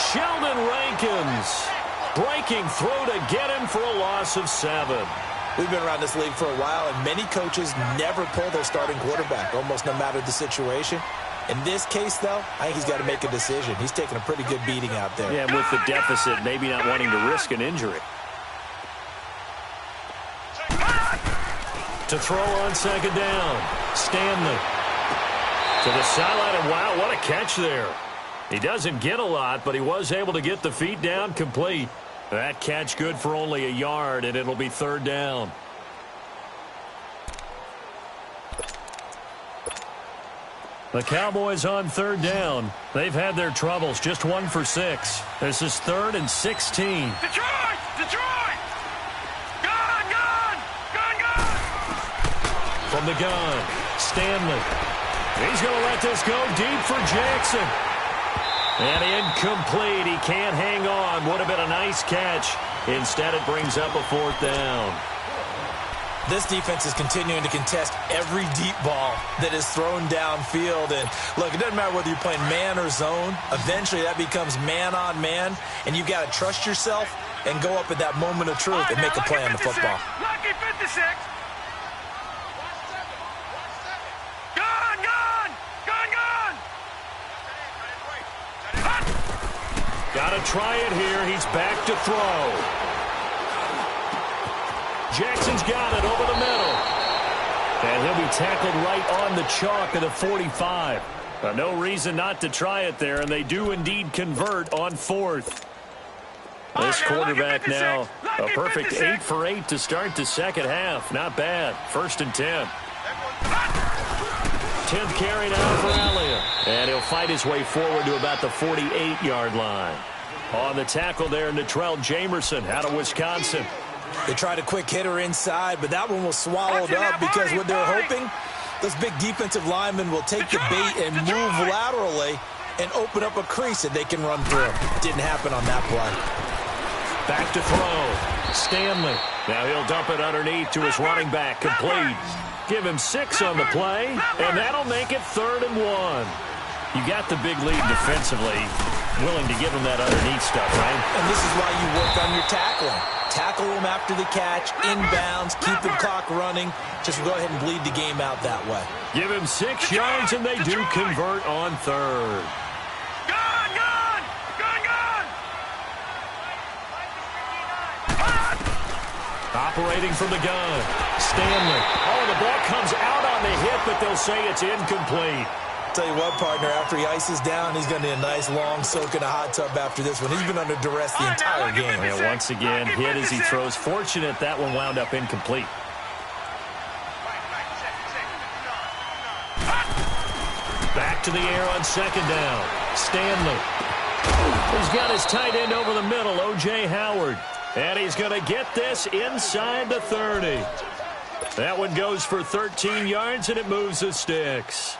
[SPEAKER 2] Sheldon Rankins breaking through to get him for a loss of 7.
[SPEAKER 3] We've been around this league for a while, and many coaches never pull their starting quarterback, almost no matter the situation. In this case, though, I think he's got to make a decision. He's taking a pretty good beating out there.
[SPEAKER 2] Yeah, with the deficit, maybe not wanting to risk an injury. To throw on second down, Stanley. To the sideline, and wow, what a catch there. He doesn't get a lot, but he was able to get the feet down complete. That catch good for only a yard, and it'll be third down. The Cowboys on third down. They've had their troubles, just 1 for 6. This is 3rd and 16.
[SPEAKER 4] Detroit! Gun!
[SPEAKER 2] From the gun, Stanley. He's going to let this go deep for Jackson. And incomplete. He can't hang on. Would have been a nice catch. Instead, it brings up a fourth down.
[SPEAKER 3] This defense is continuing to contest every deep ball that is thrown downfield. And, look, it doesn't matter whether you're playing man or zone. Eventually, that becomes man-on-man, and you've got to trust yourself and go up at that moment of truth and make a play on the football.
[SPEAKER 4] Lucky 56.
[SPEAKER 2] Got to try it here. He's back to throw. Jackson's got it over the middle. And he'll be tackled right on the chalk of the 45. No reason not to try it there, and they do indeed convert on 4th. This quarterback now a perfect 8 for 8 to start the second half. Not bad. 1st and 10. 10th carry now for Elliott. And he'll fight his way forward to about the 48-yard line. On the tackle there, Natrell Jamerson out of Wisconsin.
[SPEAKER 3] They tried a quick hitter inside, but that one was swallowed up because what they're hoping, those big defensive linemen will take the bait and move laterally and open up a crease that they can run through. Didn't happen on that play.
[SPEAKER 2] Back to throw. Stanley. Now he'll dump it underneath to his running back. Complete. Give him 6 on the play, and that'll make it 3rd and 1. You got the big lead defensively. Willing to give him that underneath stuff, right?
[SPEAKER 3] And this is why you work on your tackling. Tackle him after the catch, inbounds, keep the clock running. Just go ahead and bleed the game out that way. Give him 6 yards, and they do convert on 3rd. Operating from the gun. Stanley. Oh, the ball comes out on the hit, but they'll say it's incomplete. Tell you what, partner, after he ices down, he's going to need a nice long soak in a hot tub after this one. He's been under duress the entire game.
[SPEAKER 2] Yeah, once again, hit as he throws. Fortunate that one wound up incomplete. Back to the air on 2nd down. Stanley. He's got his tight end over the middle, O.J. Howard. And he's going to get this inside the 30. That one goes for 13 yards, and it moves the sticks.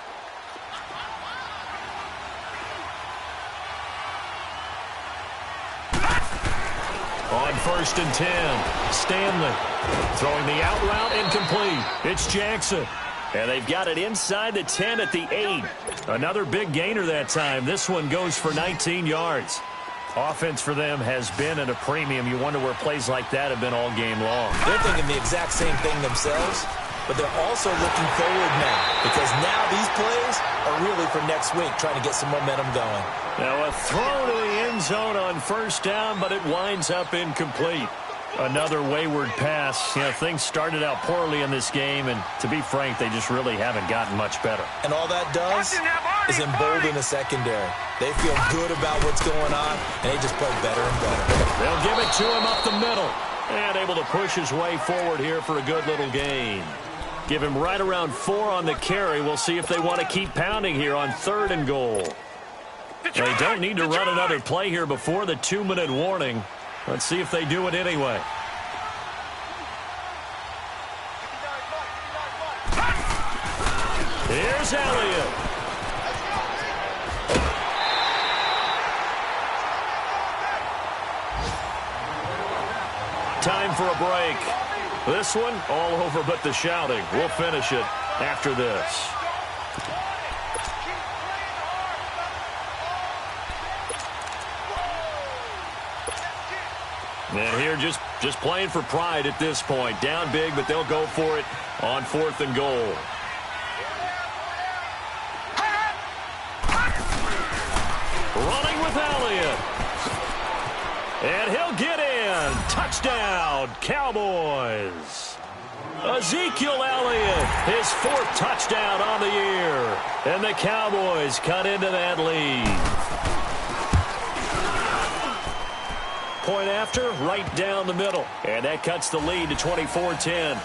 [SPEAKER 2] On 1st and 10, Stanley throwing the out route, incomplete. It's Jackson. And they've got it inside the 10 at the 8. Another big gainer that time. This one goes for 19 yards. Offense for them has been at a premium. You wonder where plays like that have been all game long.
[SPEAKER 3] They're thinking the exact same thing themselves, but they're also looking forward now because now these plays are really for next week, trying to get some momentum going.
[SPEAKER 2] Now a throw to the end zone on 1st down, but it winds up incomplete. Another wayward pass. You know, things started out poorly in this game, and to be frank, they just really haven't gotten much better.
[SPEAKER 3] And all that does is embolden the secondary. They feel good about what's going on, and they just play better and better.
[SPEAKER 2] They'll give it to him up the middle, and able to push his way forward here for a good little gain. Give him right around 4 on the carry. We'll see if they want to keep pounding here on 3rd and goal. They don't need to run another play here before the 2-minute warning. Let's see if they do it anyway. Here's Elliott. Time for a break. This one all over but the shouting. We'll finish it after this. And here just playing for pride at this point. Down big, but they'll go for it on 4th and goal. Running with Elliott. And he'll get in. Touchdown, Cowboys. Ezekiel Elliott, his 4th touchdown on the year. And the Cowboys cut into that lead. Point after, right down the middle. And that cuts the lead to 24-10.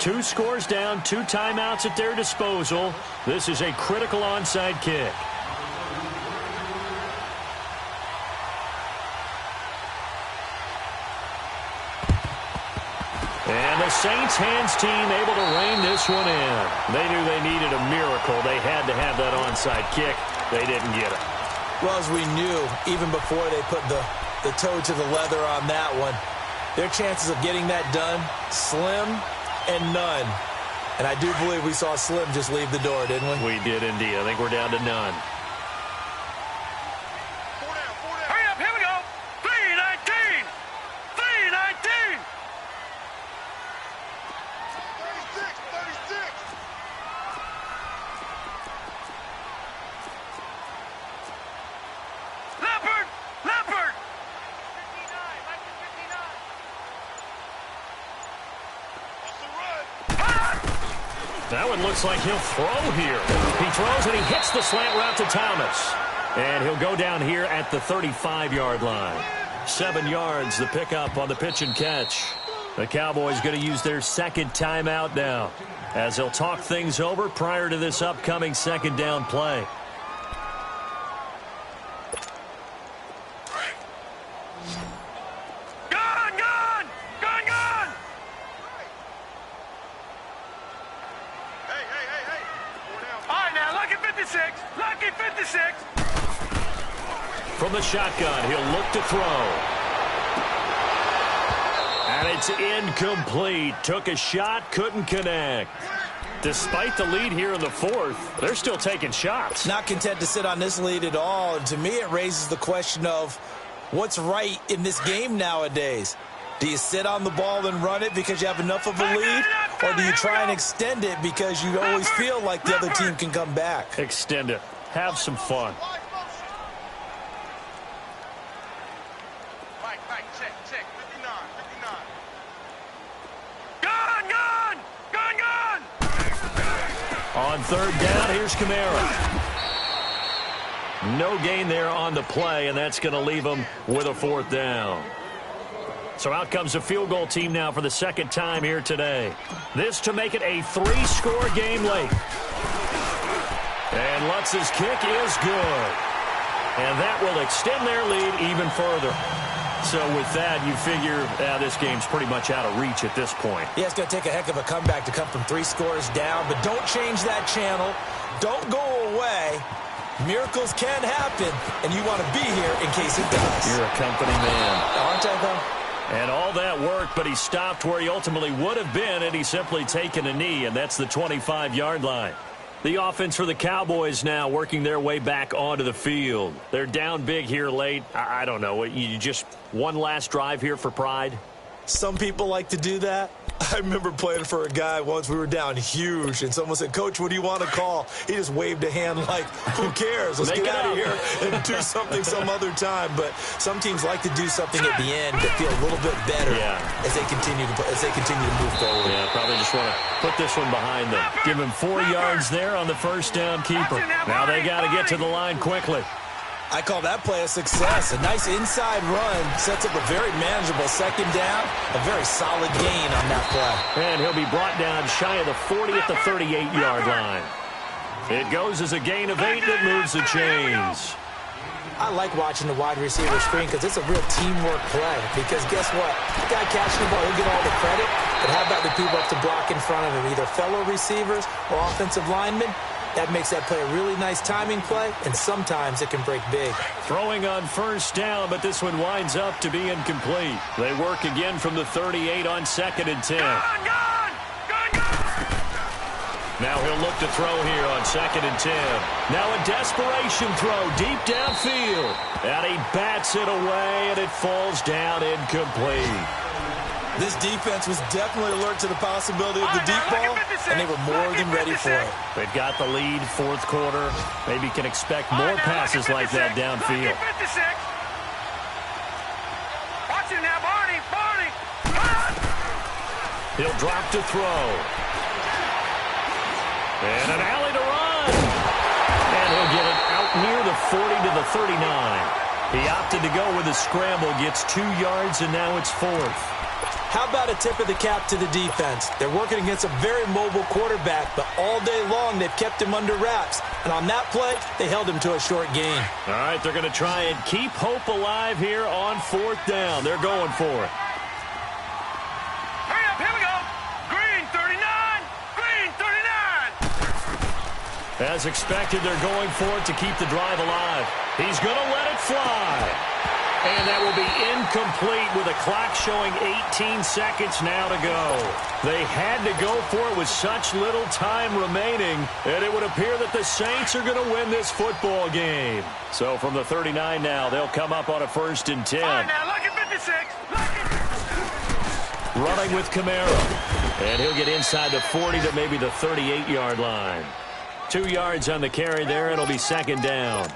[SPEAKER 2] 2 scores down, 2 timeouts at their disposal. This is a critical onside kick. And the Saints hands team able to rein this one in. They knew they needed a miracle. They had to have that onside kick. They didn't get it.
[SPEAKER 3] Well, as we knew, even before they put the toe to the leather on that one, their chances of getting that done, slim and none. And I do believe we saw Slim just leave the door, didn't we?
[SPEAKER 2] We did indeed. I think we're down to none.
[SPEAKER 4] Hurry up, here we go. 3:19. 3:19. 36. Leopard. 59. What's the run?
[SPEAKER 2] That one looks like he'll throw here. He throws and he hits the slant route to Thomas. And he'll go down here at the 35-yard line. 7 yards, the pickup on the pitch and catch. The Cowboys going to use their second timeout now, as they'll talk things over prior to this upcoming second down play.
[SPEAKER 4] Lucky 56.
[SPEAKER 2] From the shotgun, he'll look to throw. And it's incomplete. Took a shot, couldn't connect. Despite the lead here in the fourth, they're still taking shots.
[SPEAKER 3] Not content to sit on this lead at all. And to me, it raises the question of what's right in this game nowadays. Do you sit on the ball and run it because you have enough of a lead? Or do you try and extend it because you always feel like the other team can come back?
[SPEAKER 2] Extend it. Have some fun.
[SPEAKER 4] Check. 59. Gun!
[SPEAKER 2] On third down, here's Kamara. No gain there on the play, and that's going to leave him with a fourth down. So out comes a field goal team now for the second time here today. This to make it a 3-score game late. And Lutz's kick is good. And that will extend their lead even further. So with that, you figure this game's pretty much out of reach at this point.
[SPEAKER 3] Yeah, it's going to take a heck of a comeback to come from 3 scores down. But don't change that channel. Don't go away. Miracles can happen, and you want to be here in case it does.
[SPEAKER 2] You're a company man.
[SPEAKER 3] Aren't I, though?
[SPEAKER 2] And all that work, but he stopped where he ultimately would have been, and he's simply taken a knee, and that's the 25-yard line. The offense for the Cowboys now working their way back onto the field. They're down big here late. I don't know. You just one last drive here for pride?
[SPEAKER 3] Some people like to do that. I remember playing for a guy once. We were down huge, and someone said, "Coach, what do you want to call?" He just waved a hand like, who cares? Let's get out of here and do something some other time. But some teams like to do something at the end to feel a little bit better as they continue to move forward.
[SPEAKER 2] Yeah, probably just want to put this one behind them. Give him 4 yards there on the first down keeper. Now they got to get to the line quickly.
[SPEAKER 3] I call that play a success. A nice inside run sets up a very manageable second down. A very solid gain on that play.
[SPEAKER 2] And he'll be brought down shy of the 40 at the 38-yard line. It goes as a gain of 8 that moves the chains.
[SPEAKER 3] I like watching the wide receiver screen because it's a real teamwork play. Because guess what? The guy catching the ball, he'll get all the credit. But how about the people up to block in front of him? Either fellow receivers or offensive linemen. That makes that play a really nice timing play, and sometimes it can break big.
[SPEAKER 2] Throwing on first down, but this one winds up to be incomplete. They work again from the 38 on 2nd and 10. Now he'll look to throw here on 2nd and 10. Now a desperation throw deep downfield. And he bats it away, and it falls down incomplete.
[SPEAKER 3] This defense was definitely alert to the possibility of the deep ball, and they were more than ready for it.
[SPEAKER 2] They've got the lead, fourth quarter. Maybe can expect more passes like that downfield.
[SPEAKER 4] Watch him now, Barney.
[SPEAKER 2] He'll drop to throw. And an alley to run. And he'll get it out near the 40 to the 39. He opted to go with a scramble, gets 2 yards, and now it's 4th.
[SPEAKER 3] How about a tip of the cap to the defense? They're working against a very mobile quarterback, but all day long they've kept him under wraps. And on that play, they held him to a short gain.
[SPEAKER 2] All right, they're going to try and keep hope alive here on 4th down. They're going for it.
[SPEAKER 4] Hurry up, here we go. Green 39.
[SPEAKER 2] As expected, they're going for it to keep the drive alive. He's going to let it fly. And that will be incomplete with a clock showing 18 seconds now to go. They had to go for it with such little time remaining, and it would appear that the Saints are going to win this football game. So from the 39 now, they'll come up on a 1st and 10.
[SPEAKER 4] All right, now, lucky 56.
[SPEAKER 2] Running with Kamara. And he'll get inside the 40 to maybe the 38-yard line. 2 yards on the carry there. It'll be 2nd down.